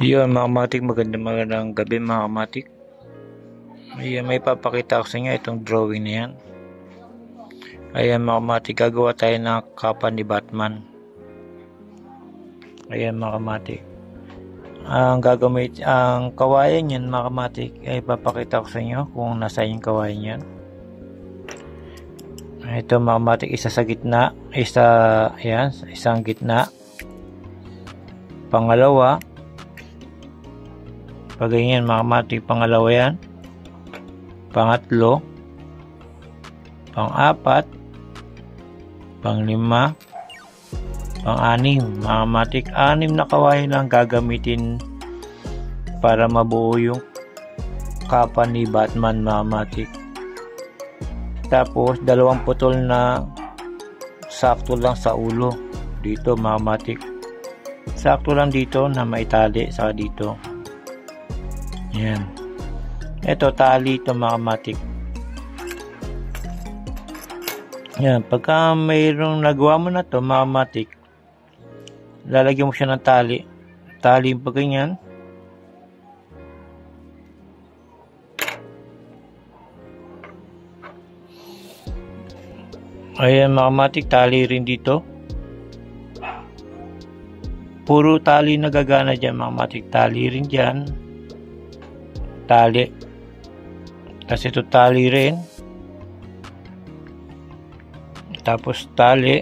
Yun mga kamatik, magandang gabi mga kamatik. Ayan, may papakita ko sa inyo itong drawing na yan. Ayan mga kamatik, gagawa tayo ng kapa ni Batman. Ayan mga kamatik. Ang kawayan yan mga kamatik ay papakita ko sa inyo kung nasa yung kawayan yan. Ito mga kamatik, isa sa gitna, isang gitna. Pangalawa, pag ganyan mga kamatik, pangalawa yan. Pangatlo, pang-apat, pang-lima, pang-anim. Mga kamatik, 6 na kawayan lang gagamitin para mabuo yung kapa ni Batman mga kamatik. Tapos 2 putol na sakto lang sa ulo dito mga kamatik. Sakto lang dito na maitali sa dito. Yan. Ito tali ito mga kamatik. Yan. Pagka mayroong nagawa mo na to mga kamatik, lalagyan mo siya ng tali. Tali pa ganyan. Ayan mga kamatik, tali rin dito. Puro tali na gagana dyan mga kamatik. Tali rin dyan. Tali. Tapos ito tali rin. Tapos tali.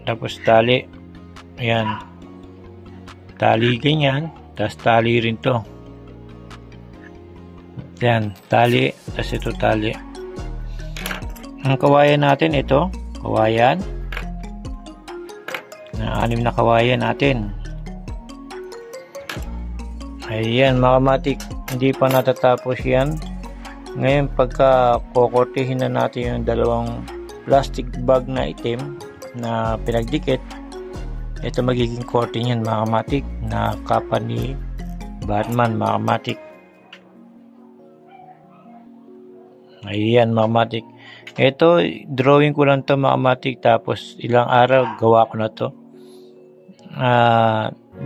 Tapos tali. Ayan. Tali ganyan. Tapos tali rin to. Ayan. Tali. Tapos ito tali. Ang kawayan natin ito. Kawayan. 6 na kawayan natin. Ayan mga kamatik. Hindi pa natatapos yan. Ngayon pagka kukortihin na natin yung 2 plastic bag na itim na pinagdikit, ito magiging korte yan mga kamatik na kapa ni Batman mga kamatik. Ayan mga kamatik. Ito drawing ko lang to mga kamatik, tapos ilang araw gawa ko na to.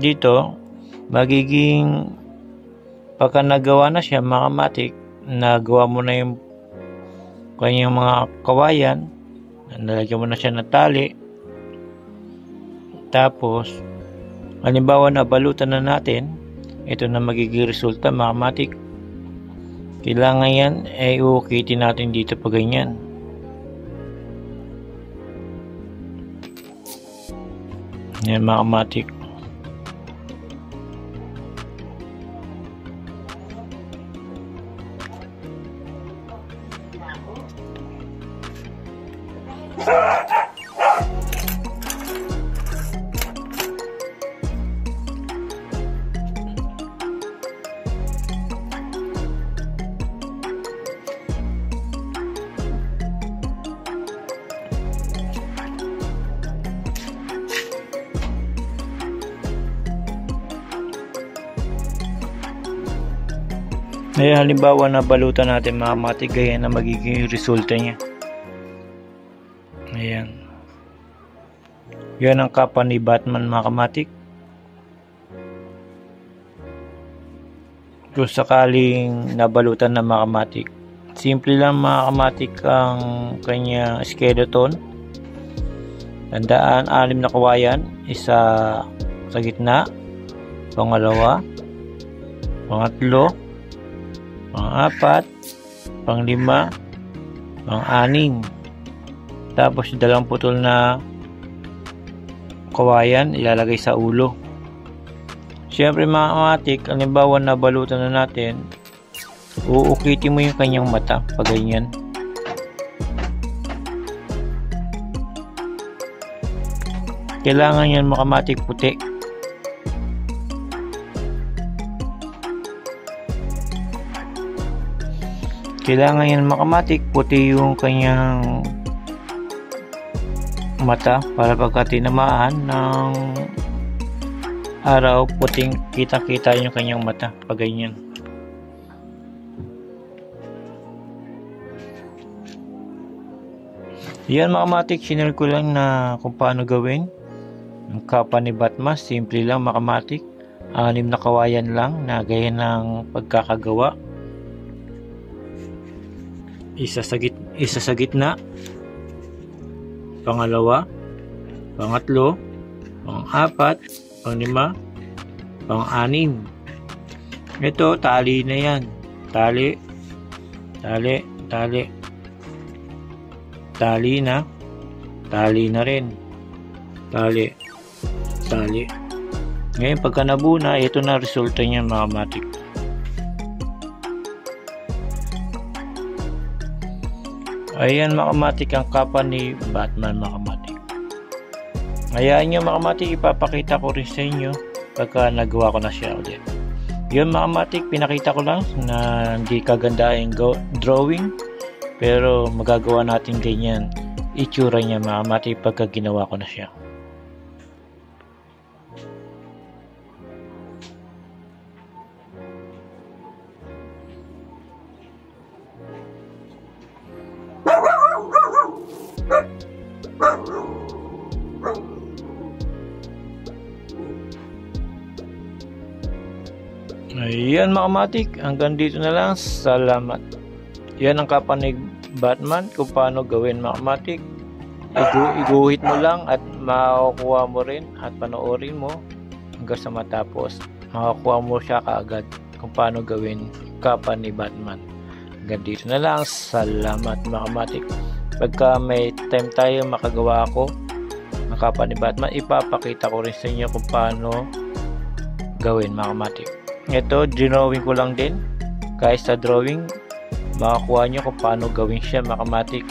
Dito magiging pagka nagawa na siya mga kamatik, nagawa mo na yung kanyang mga kawayan, nalagyan mo na siya ng tali, tapos halimbawa na balutan na natin, ito na magiging resulta mga kamatik. Kailangan yan ay ukitin natin dito pa ganyan. Yan mga kamatik. Ngayon halimbawa na balutan natin mga kamatik, ganyan na magiging resulta niya. Ayan. Yan ang kapa ni Batman mga kamatik. Kung sakaling nabalutan na mga kamatik, simple lang mga kamatik ang kanyang skeleton. Tandaan, 6 na kawayan, isa sa gitna, pangalawa, pangatlo, pang-4, pang-5, pang-6. Tapos 2 putol na kawayan ilalagay sa ulo. Siyempre mga kamatik, halimbawa na balutan na natin, uukitin mo yung kanyang mata pag ganyan. Kailangan yan mga kamatik puti. Kailangan yan mga kamatik puti yung kanyang mata para pagka tinamaan ng araw, puting kita-kita yung kanyang mata pag ganyan. Yan mga kamatik, sinare ko lang na kung paano gawin ang kapa ni Batman. Simple lang mga kamatik. 6 na kawayan lang na gaya ng pagkakagawa. Isa sa gitna, pangalawa, pangatlo, pang-apat, pang-5, pang-6. Ito, tali na yan. Tali na rin. Tali. Ngayon, pagka nabuo na, ito na resulta niya, mga kamatik. Ayan, mga kamatik, ang kapa ni Batman, mga kamatik. Hayaan nyo, mga kamatik, ipapakita ko rin sa inyo pagka nagawa ko na siya ulit. Yun, mga kamatik, pinakita ko lang na hindi kaganda yung drawing, pero magagawa natin ganyan itsura niya, mga kamatik, pagka ginawa ko na siya. Ayan, mga kamatik, hanggang dito na lang. Salamat. Yan ang kapa ni Batman kung paano gawin, mga kamatik. Iguhit mo lang at makukuha mo rin at panoorin mo hanggang sa matapos. Makakuha mo siya kaagad kung paano gawin kapa ni Batman. Hanggang dito na lang. Salamat, mga kamatik. Pagka may time tayo makagawa ako ng kapa ni Batman, ipapakita ko rin sa inyo kung paano gawin, mga kamatik. Ito, drawing ko lang din. Guys, sa drawing, makakuha nyo kung paano gawin siya, mga kamatik.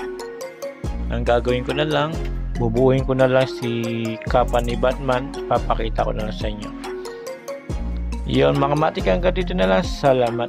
Ang gagawin ko na lang, bubuuin ko na lang si kapa ni Batman. Papakita ko na lang sa inyo. Yun, mga kamatik, hanggang dito na lang. Salamat.